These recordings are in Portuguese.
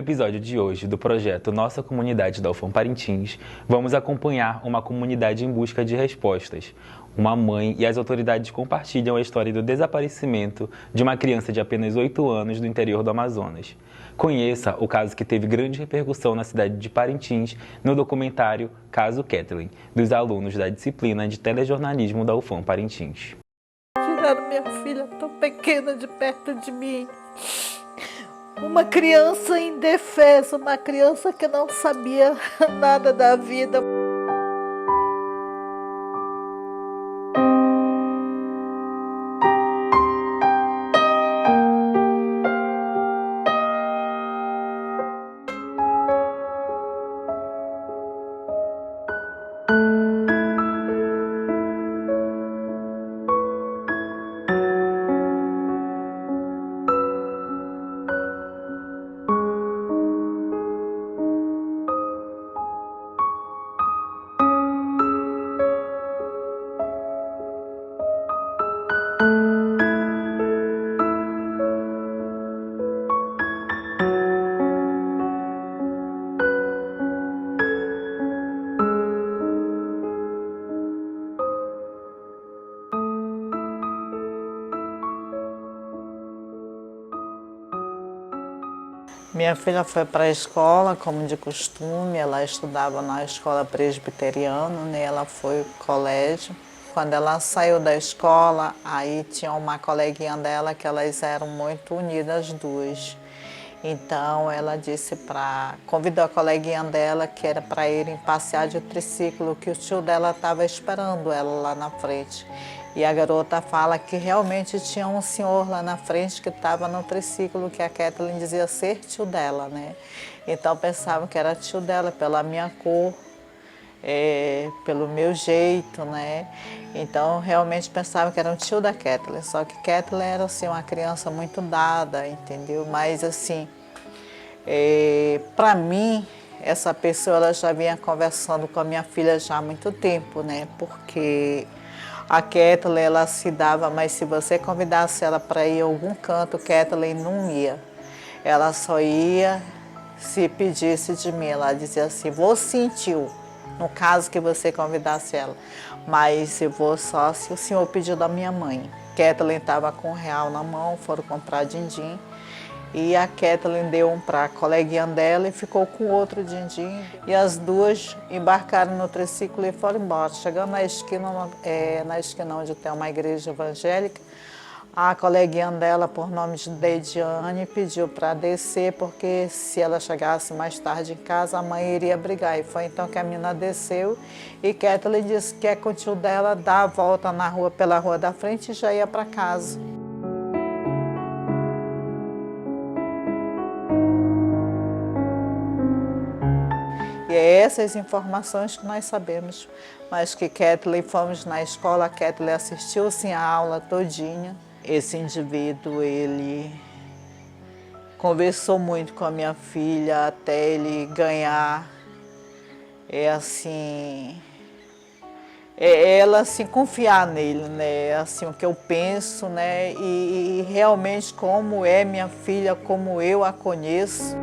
episódio de hoje do projeto Nossa Comunidade da UFAM Parintins, vamos acompanhar uma comunidade em busca de respostas. Uma mãe e as autoridades compartilham a história do desaparecimento de uma criança de apenas 8 anos do interior do Amazonas. Conheça o caso que teve grande repercussão na cidade de Parintins no documentário Caso Kathleen, dos alunos da disciplina de telejornalismo da UFAM Parintins. Tiraram minha filha tão pequena de perto de mim. Uma criança indefesa, uma criança que não sabia nada da vida. Minha filha foi para a escola, como de costume, ela estudava na escola presbiteriana, né? Ela foi para o colégio. Quando ela saiu da escola, aí tinha uma coleguinha dela que elas eram muito unidas as duas. Então ela convidou a coleguinha dela que era para irem passear de triciclo, que o tio dela estava esperando ela lá na frente. E a garota fala que realmente tinha um senhor lá na frente que estava no triciclo, que a Kathleen dizia ser tio dela, né? Então pensavam que era tio dela pela minha cor, pelo meu jeito, né? Então realmente pensavam que era um tio da Kathleen, só que Kathleen era assim, uma criança muito dada, entendeu? Mas assim, para mim, essa pessoa ela já vinha conversando com a minha filha já há muito tempo, né? Porque a Kathleen, ela se dava, mas se você convidasse ela para ir a algum canto, Kathleen não ia. Ela só ia se pedisse de mim. Ela dizia assim, vou sim, tio, no caso que você convidasse ela. Mas eu vou só se o senhor pedir da minha mãe. Kathleen estava com R$1 na mão, foram comprar din-din. E a Kathleen deu um para a coleguinha dela e ficou com outro din-din. E as duas embarcaram no triciclo e foram embora. Chegando na esquina onde tem uma igreja evangélica, a coleguinha dela, por nome de Deidiane, pediu para descer, porque se ela chegasse mais tarde em casa, a mãe iria brigar. E foi então que a menina desceu e Kathleen disse que é com o tio dela dar a volta na rua, pela rua da frente e já ia para casa. E é essas informações que nós sabemos, mas que Kathleen, fomos na escola, a Kathleen assistiu sim a aula todinha. Esse indivíduo, ele conversou muito com a minha filha até ele ganhar, ela assim, confiar nele, né? Assim, o que eu penso, né? E realmente como é minha filha, como eu a conheço.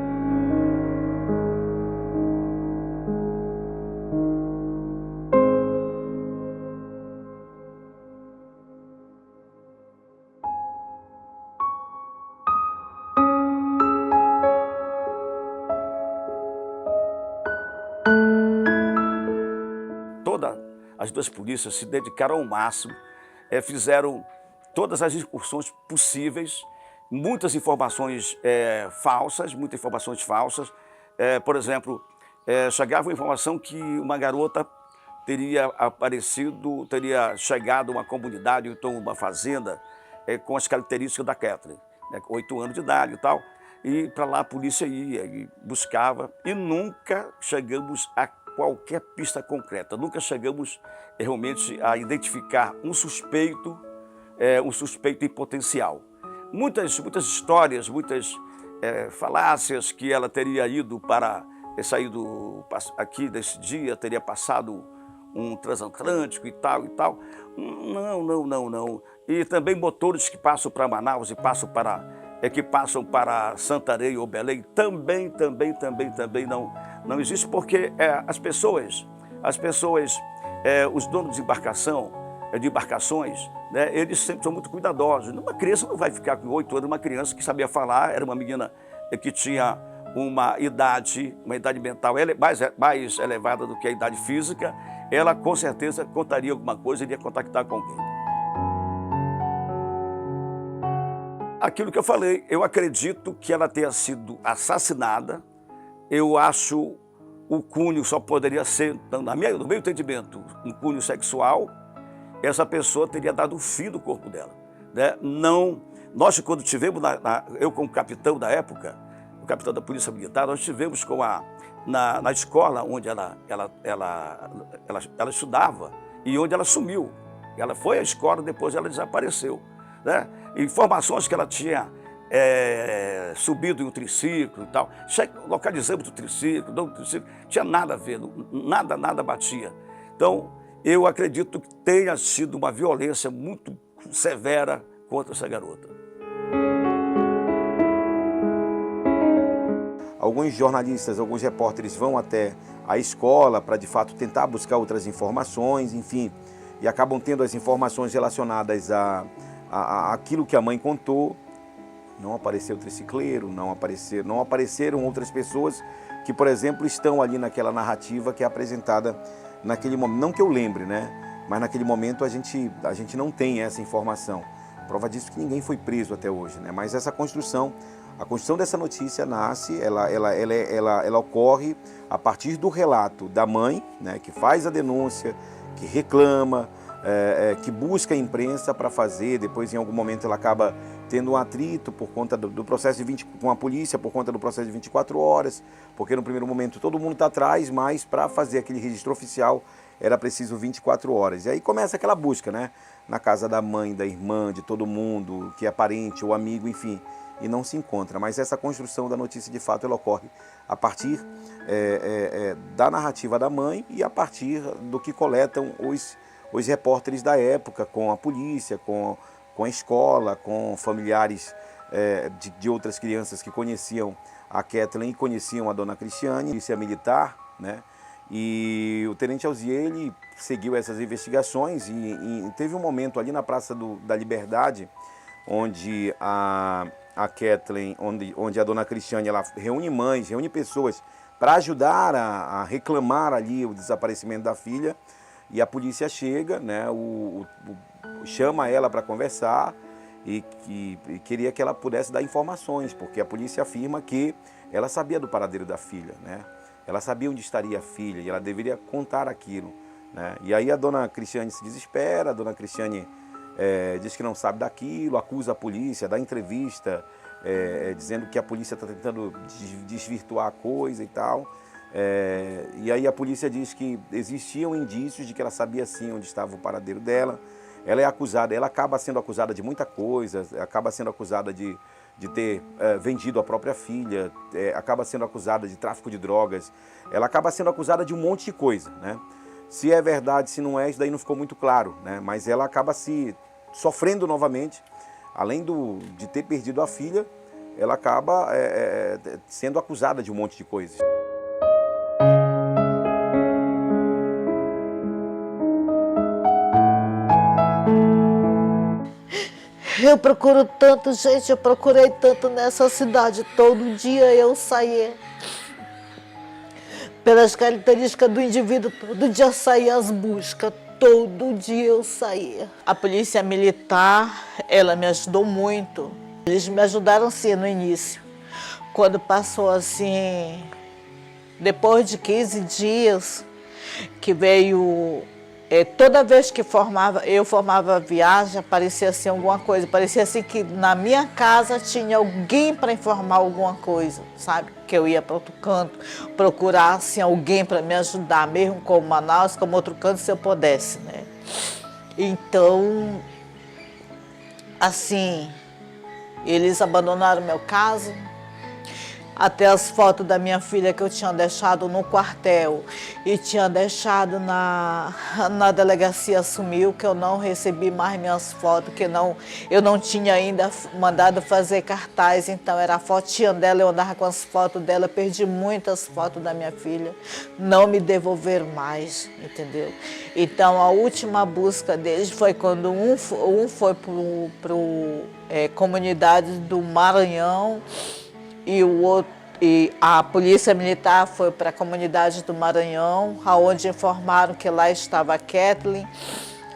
As duas polícias se dedicaram ao máximo, fizeram todas as incursões possíveis, muitas informações falsas, por exemplo, chegava a informação que uma garota teria chegado a uma comunidade, então uma fazenda, com as características da Kathleen, né, 8 anos de idade e tal, e para lá a polícia ia e buscava, e nunca chegamos a qualquer pista concreta, nunca chegamos realmente a identificar um suspeito em potencial. Muitas histórias, muitas falácias que ela teria ido saído aqui desse dia, teria passado um transatlântico e tal. Não. E também motores que passam para Manaus e passam para que passam para Santarém ou Belém, também não existe, porque as pessoas, os donos de embarcação, de embarcações, né, eles sempre são muito cuidadosos. Uma criança não vai ficar com 8 anos, uma criança que sabia falar, era uma menina que tinha uma idade mental mais elevada do que a idade física, ela com certeza contaria alguma coisa, iria contactar com alguém. Aquilo que eu falei, eu acredito que ela tenha sido assassinada. Eu acho o cunho só poderia ser, no meu entendimento, um cunho sexual. Essa pessoa teria dado o fim do corpo dela, né? Não, nós quando tivemos, eu como capitão da época, o capitão da Polícia Militar, nós tivemos na escola onde ela estudava e onde ela sumiu. Ela foi à escola, depois ela desapareceu, né? Informações que ela tinha subido em um triciclo e tal. Localizamos o triciclo, não tinha nada a ver, nada batia. Então, eu acredito que tenha sido uma violência muito severa contra essa garota. Alguns jornalistas, alguns repórteres vão até a escola para, de fato, tentar buscar outras informações, enfim, e acabam tendo as informações relacionadas àquilo que a mãe contou. Não apareceu o tricicleiro, não apareceram outras pessoas que, por exemplo, estão ali naquela narrativa que é apresentada naquele momento. Não que eu lembre, né? Mas naquele momento a gente não tem essa informação. Prova disso que ninguém foi preso até hoje, né? Mas essa construção, a construção dessa notícia nasce, ela ocorre a partir do relato da mãe, né? Que faz a denúncia, que reclama, que busca a imprensa para fazer. Depois, em algum momento, ela acaba tendo um atrito por conta do processo com a polícia, por conta do processo de 24 horas, porque no primeiro momento todo mundo está atrás, mas para fazer aquele registro oficial era preciso 24 horas. E aí começa aquela busca, né? Na casa da mãe, da irmã, de todo mundo, que é parente ou amigo, enfim, e não se encontra. Mas essa construção da notícia, de fato, ela ocorre a partir da narrativa da mãe e a partir do que coletam os repórteres da época, com a polícia, com a escola, com familiares de outras crianças que conheciam a Kathleen e conheciam a dona Cristiane, polícia militar, né? E o tenente Alzier, ele seguiu essas investigações e teve um momento ali na Praça da Liberdade, onde a Kathleen, onde a dona Cristiane, ela reúne mães, reúne pessoas para ajudar a reclamar ali o desaparecimento da filha. E a polícia chega, né, chama ela para conversar e queria que ela pudesse dar informações, porque a polícia afirma que ela sabia do paradeiro da filha, né? Ela sabia onde estaria a filha e ela deveria contar aquilo, né? E aí a dona Cristiane se desespera, a dona Cristiane diz que não sabe daquilo, acusa a polícia, dá entrevista, dizendo que a polícia está tentando desvirtuar a coisa e tal. E aí a polícia diz que existiam indícios de que ela sabia sim onde estava o paradeiro dela. Ela é acusada, ela acaba sendo acusada de muita coisa, acaba sendo acusada de ter vendido a própria filha, acaba sendo acusada de tráfico de drogas, ela acaba sendo acusada de um monte de coisa, né? Se é verdade, se não é, isso daí não ficou muito claro, né? Mas ela acaba se sofrendo novamente, além de ter perdido a filha, ela acaba sendo acusada de um monte de coisas. Eu procuro tanto, gente, eu procurei tanto nessa cidade. Todo dia eu saía. Pelas características do indivíduo, todo dia saía as buscas. Todo dia eu saía. A polícia militar, ela me ajudou muito. Eles me ajudaram sim no início. Quando passou assim, depois de 15 dias, que veio... toda vez que eu formava viagem, aparecia assim alguma coisa. Parecia assim que na minha casa tinha alguém para informar alguma coisa, sabe? Que eu ia para outro canto, procurar assim, alguém para me ajudar, mesmo como Manaus, como outro canto, se eu pudesse, né? Então, assim, eles abandonaram meu caso. Até as fotos da minha filha que eu tinha deixado no quartel e tinha deixado na delegacia sumiu, que eu não recebi mais minhas fotos, que eu não tinha ainda mandado fazer cartaz, então era a fotinha dela, eu andava com as fotos dela, perdi muitas fotos da minha filha, não me devolveram mais, entendeu? Então a última busca deles foi quando um foi para comunidade do Maranhão, e a polícia militar foi para a comunidade do Maranhão, onde informaram que lá estava a Kathleen,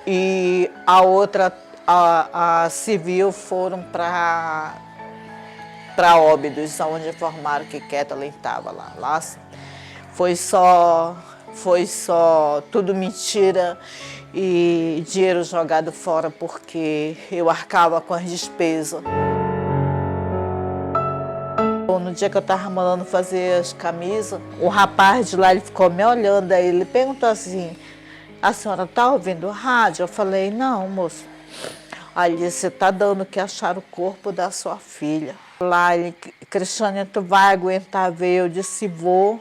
e a outra, a civil, foram para Óbidos, onde informaram que Kathleen estava lá. Lá foi só tudo mentira e dinheiro jogado fora, porque eu arcava com as despesas. No dia que eu estava mandando fazer as camisas, o rapaz de lá, ele ficou me olhando, aí ele perguntou assim: a senhora está ouvindo rádio? Eu falei: não, moço. Aí ele disse: você está dando que achar o corpo da sua filha. Lá ele: Cristiane, tu vai aguentar ver? Eu disse: vou.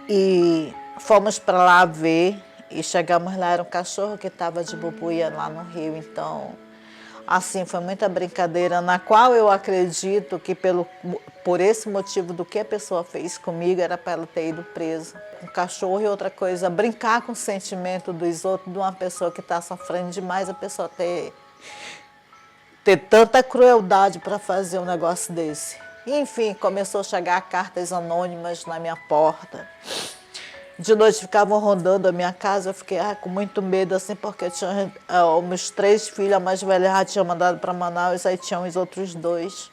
E fomos para lá ver, e chegamos lá, era um cachorro que estava de bobuia lá no rio, então... Assim, foi muita brincadeira, na qual eu acredito que por esse motivo do que a pessoa fez comigo, era para ela ter ido presa. Um cachorro e outra coisa, brincar com o sentimento dos outros, de uma pessoa que está sofrendo demais, a pessoa ter tanta crueldade para fazer um negócio desse. Enfim, começou a chegar cartas anônimas na minha porta. De noite ficavam rondando a minha casa, eu fiquei com muito medo, assim, porque tinha meus 3 filhos, a mais velha já tinha mandado para Manaus, aí tinham os outros 2.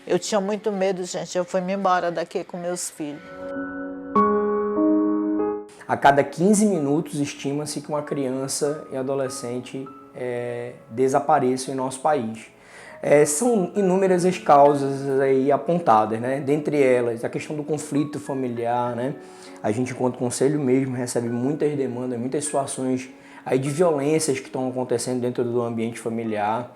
Eu tinha muito medo, gente, eu fui-me embora daqui com meus filhos. A cada 15 minutos, estima-se que uma criança e adolescente desapareçam em nosso país. São inúmeras as causas aí apontadas, né? Dentre elas, a questão do conflito familiar, né? A gente, enquanto conselho mesmo, recebe muitas demandas, muitas situações aí de violências que estão acontecendo dentro do ambiente familiar.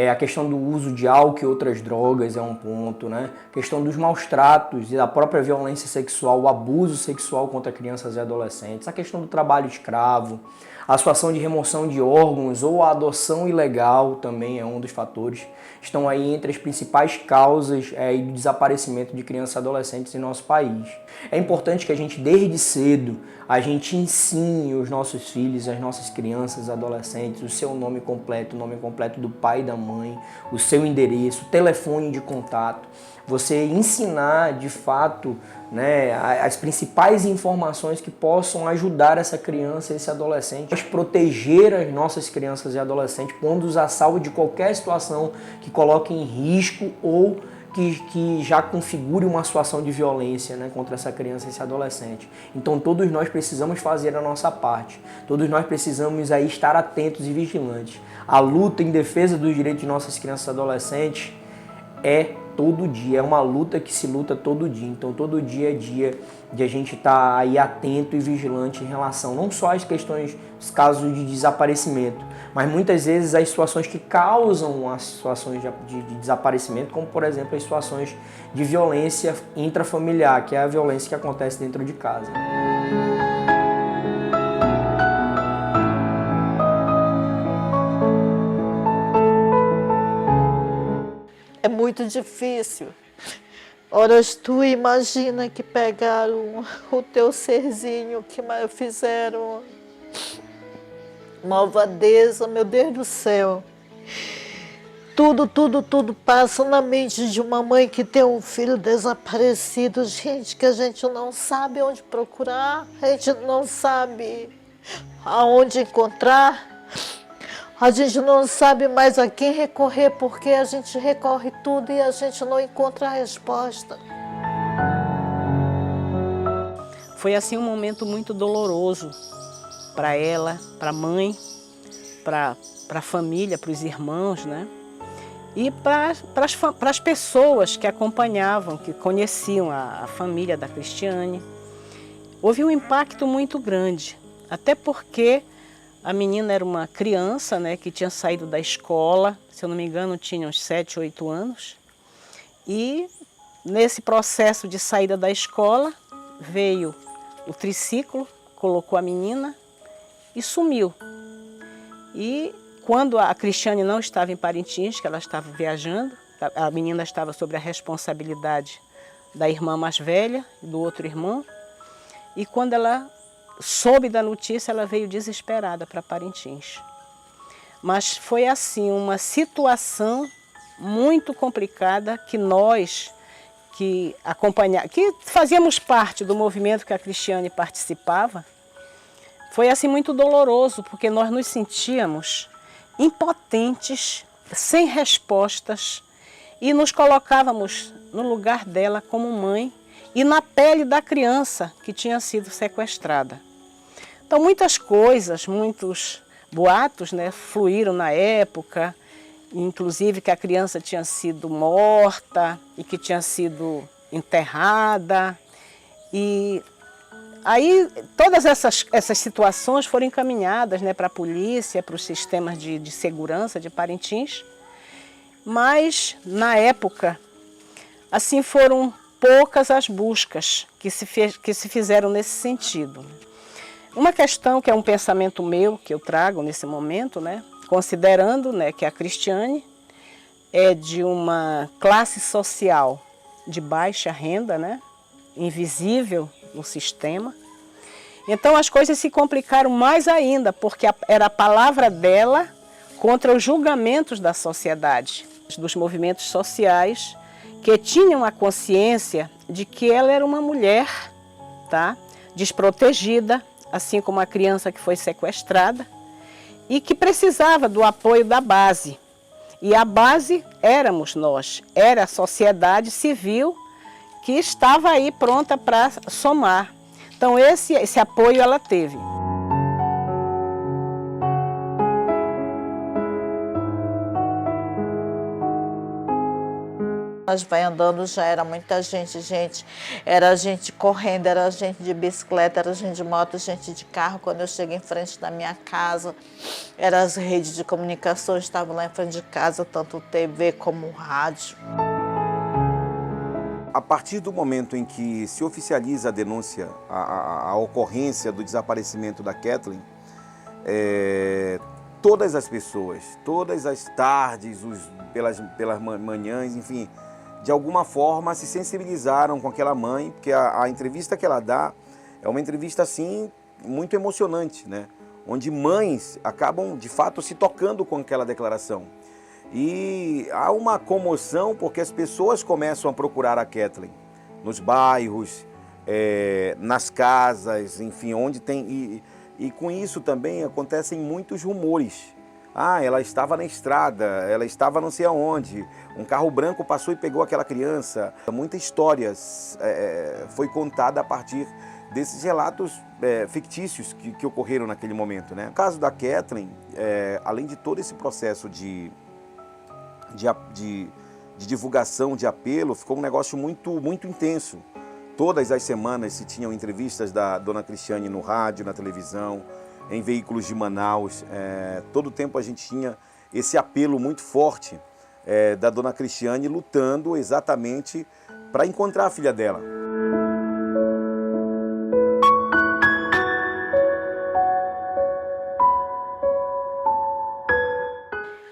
A questão do uso de álcool e outras drogas é um ponto, né? A questão dos maus tratos e da própria violência sexual, o abuso sexual contra crianças e adolescentes, a questão do trabalho escravo, a situação de remoção de órgãos ou a adoção ilegal também é um dos fatores. Estão aí entre as principais causas do desaparecimento de crianças e adolescentes em nosso país. É importante que a gente, desde cedo, a gente ensine os nossos filhos, as nossas crianças e adolescentes, o seu nome completo, o nome completo do pai e da mãe, o seu endereço, o telefone de contato. Você ensinar, de fato, né, as principais informações que possam ajudar essa criança e esse adolescente a proteger as nossas crianças e adolescentes, pondo-os a salvo de qualquer situação que coloque em risco ou que já configure uma situação de violência, né, contra essa criança e esse adolescente. Então todos nós precisamos fazer a nossa parte, todos nós precisamos aí estar atentos e vigilantes. A luta em defesa dos direitos de nossas crianças e adolescentes é todo dia, é uma luta que se luta todo dia. Então todo dia é dia de a gente estar aí atento e vigilante em relação não só às questões, os casos de desaparecimento, mas muitas vezes as situações que causam as situações de desaparecimento, como por exemplo as situações de violência intrafamiliar, que é a violência que acontece dentro de casa. É muito difícil. Ora, tu imagina que pegaram o teu serzinho, que fizeram malvadeza, meu Deus do céu. Tudo passa na mente de uma mãe que tem um filho desaparecido. Gente, que a gente não sabe onde procurar, a gente não sabe aonde encontrar. A gente não sabe mais a quem recorrer, porque a gente recorre tudo e a gente não encontra a resposta. Foi assim um momento muito doloroso para ela, para a mãe, para a família, para os irmãos, né? E para as pessoas que acompanhavam, que conheciam a família da Cristiane. Houve um impacto muito grande, até porque a menina era uma criança, né, que tinha saído da escola, se eu não me engano tinha uns 7, 8 anos, e nesse processo de saída da escola, veio o triciclo, colocou a menina e sumiu. E quando a Cristiane não estava em Parintins, que ela estava viajando, a menina estava sob a responsabilidade da irmã mais velha e do outro irmão. E quando ela soube da notícia, ela veio desesperada para Parintins. Mas foi assim, uma situação muito complicada que nós, que fazíamos parte do movimento que a Cristiane participava, foi assim muito doloroso, porque nós nos sentíamos impotentes, sem respostas, e nos colocávamos no lugar dela como mãe e na pele da criança que tinha sido sequestrada. Então muitas coisas, muitos boatos, né, fluíram na época, inclusive que a criança tinha sido morta e que tinha sido enterrada. E aí todas essas situações foram encaminhadas, né, para a polícia, para os sistemas de segurança de Parintins. Mas, na época, assim foram poucas as buscas que se fizeram nesse sentido. Uma questão que é um pensamento meu, que eu trago nesse momento, né, considerando, né, que a Cristiane é de uma classe social de baixa renda, né, invisível no sistema. Então as coisas se complicaram mais ainda, porque era a palavra dela contra os julgamentos da sociedade, dos movimentos sociais, que tinham a consciência de que ela era uma mulher, tá, desprotegida, assim como a criança que foi sequestrada, e que precisava do apoio da base. E a base éramos nós, era a sociedade civil que estava aí pronta para somar. Então esse apoio ela teve. Nós vai andando, já era muita gente, era gente correndo, era gente de bicicleta, era gente de moto, gente de carro. Quando eu cheguei em frente da minha casa, eram as redes de comunicação, estavam lá em frente de casa, tanto TV como rádio. A partir do momento em que se oficializa a denúncia, a ocorrência do desaparecimento da Kathleen, todas as pessoas, todas as tardes, pelas manhãs, enfim, de alguma forma se sensibilizaram com aquela mãe, porque a entrevista que ela dá é uma entrevista assim muito emocionante, né? Onde mães acabam de fato se tocando com aquela declaração. E há uma comoção porque as pessoas começam a procurar a Kathleen nos bairros, nas casas, enfim, onde tem... E com isso também acontecem muitos rumores. Ah, ela estava na estrada, ela estava não sei aonde, um carro branco passou e pegou aquela criança. Muitas histórias foi contada a partir desses relatos fictícios que ocorreram naquele momento, né? No caso da Kathleen, além de todo esse processo de divulgação, de apelo, ficou um negócio muito intenso. Todas as semanas se tinham entrevistas da dona Cristiane no rádio, na televisão, em veículos de Manaus. Todo o tempo a gente tinha esse apelo muito forte da dona Cristiane lutando exatamente para encontrar a filha dela.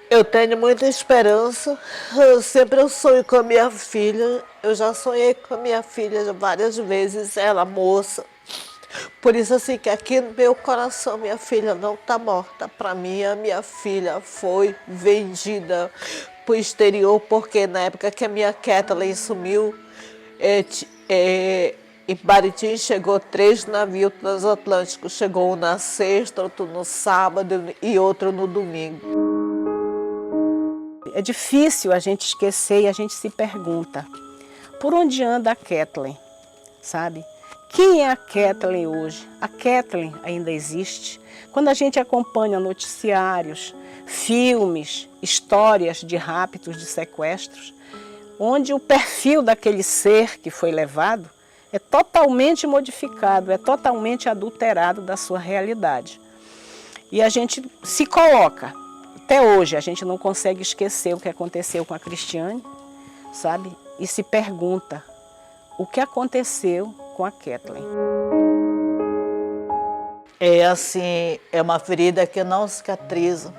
Eu tenho muita esperança, eu sonho com a minha filha, eu já sonhei com a minha filha várias vezes, ela moça. Por isso assim que aqui no meu coração minha filha não está morta. Para mim a minha filha foi vendida para o exterior, porque na época que a minha Kathleen sumiu, em Parintins chegou 3 navios transatlânticos, chegou um na sexta, outro no sábado e outro no domingo. É difícil a gente esquecer e a gente se pergunta, por onde anda a Kathleen, sabe? Quem é a Kathleen hoje? A Kathleen ainda existe? Quando a gente acompanha noticiários, filmes, histórias de raptos, de sequestros, onde o perfil daquele ser que foi levado é totalmente modificado, é totalmente adulterado da sua realidade. E a gente se coloca. Até hoje a gente não consegue esquecer o que aconteceu com a Cristiane, sabe? e se pergunta o que aconteceu com a Kathleen. É assim, é uma ferida que não cicatriza.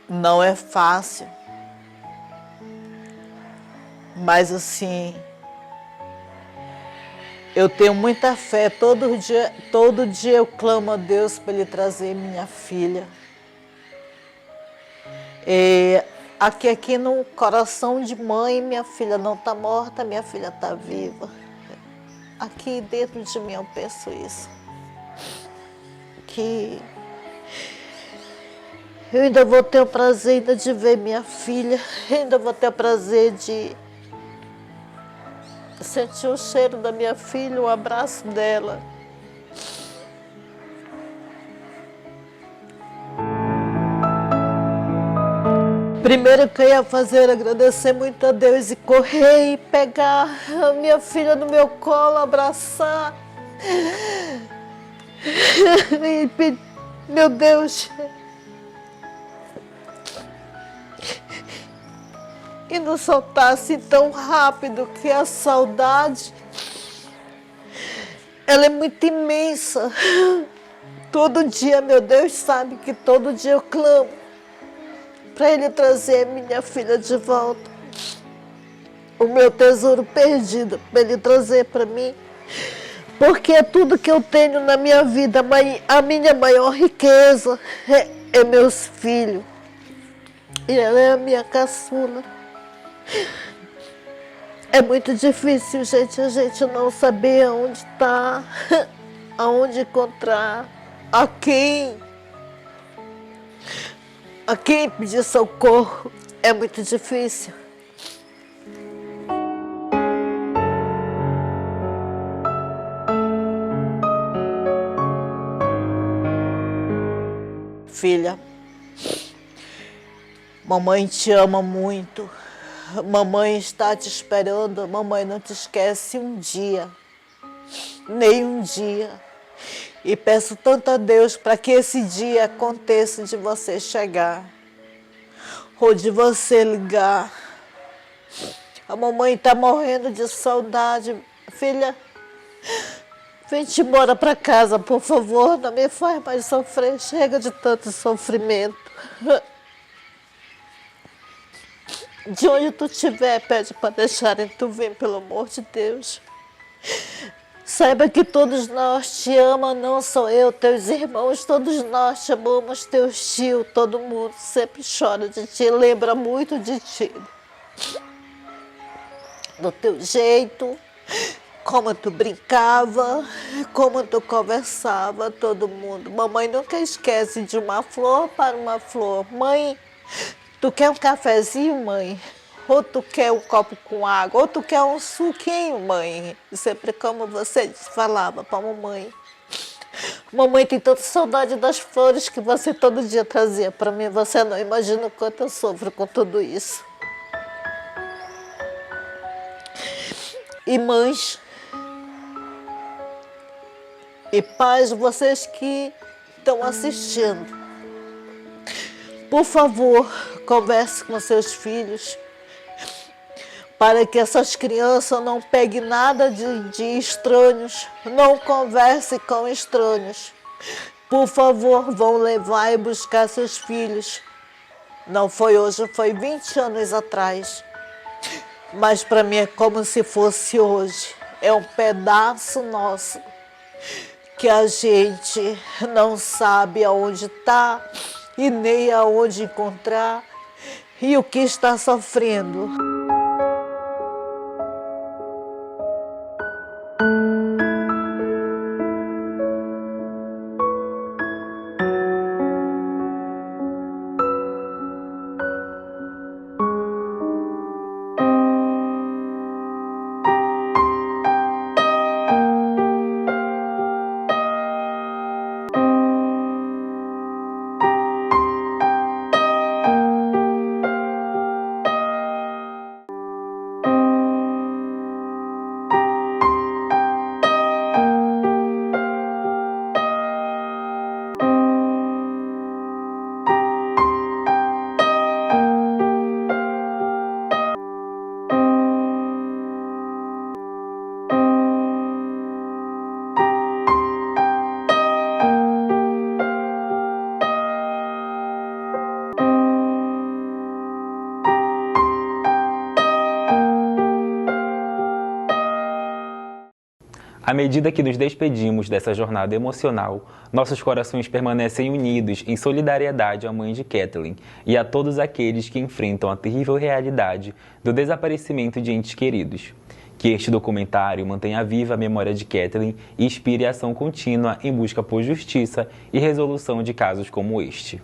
Não é fácil. Mas assim, eu tenho muita fé. Todo dia eu clamo a Deus para Ele trazer minha filha. Aqui no coração de mãe, minha filha não está morta, minha filha está viva. Aqui dentro de mim eu penso isso. Que eu ainda vou ter o prazer ainda de ver minha filha. Eu ainda vou ter o prazer de sentir o cheiro da minha filha, o abraço dela. Primeiro que eu ia fazer era agradecer muito a Deus e correr e pegar a minha filha no meu colo, abraçar. E pedir, meu Deus. E não soltasse tão rápido, que a saudade, ela é muito imensa. Todo dia, meu Deus sabe que todo dia eu clamo para Ele trazer minha filha de volta. O meu tesouro perdido, para Ele trazer para mim. Porque é tudo que eu tenho na minha vida, a minha maior riqueza é meus filhos. E ela é a minha caçula. É muito difícil, gente, a gente não saber aonde está, aonde encontrar, a quem pedir socorro. É muito difícil. Filha, mamãe te ama muito. Mamãe está te esperando. Mamãe não te esquece um dia, nem um dia. E peço tanto a Deus para que esse dia aconteça de você chegar, ou de você ligar. A mamãe está morrendo de saudade. Filha, vem-te embora para casa, por favor. Não me faz mais sofrer. Chega de tanto sofrimento. De onde tu estiver, pede para deixarem tu vir, pelo amor de Deus. Saiba que todos nós te amamos, não só eu, teus irmãos, todos nós te amamos, teus tios, todo mundo sempre chora de ti, lembra muito de ti. Do teu jeito, como tu brincava, como tu conversava, todo mundo. Mamãe nunca esquece de uma flor para uma flor. Mãe, tu quer um cafezinho, mãe? Ou tu quer um copo com água? Ou tu quer um suquinho, mãe? Sempre como você falava para a mamãe. Mamãe tem tanta saudade das flores que você todo dia trazia para mim. Você não imagina o quanto eu sofro com tudo isso. E mães e pais, vocês que estão assistindo, por favor, converse com seus filhos para que essas crianças não peguem nada de estranhos. Não converse com estranhos. Por favor, vão levar e buscar seus filhos. Não foi hoje, foi 20 anos atrás. Mas para mim é como se fosse hoje. É um pedaço nosso que a gente não sabe aonde está e nem aonde encontrar e o que está sofrendo. À medida que nos despedimos dessa jornada emocional, nossos corações permanecem unidos em solidariedade à mãe de Kathleen e a todos aqueles que enfrentam a terrível realidade do desaparecimento de entes queridos. Que este documentário mantenha viva a memória de Kathleen e inspire a ação contínua em busca por justiça e resolução de casos como este.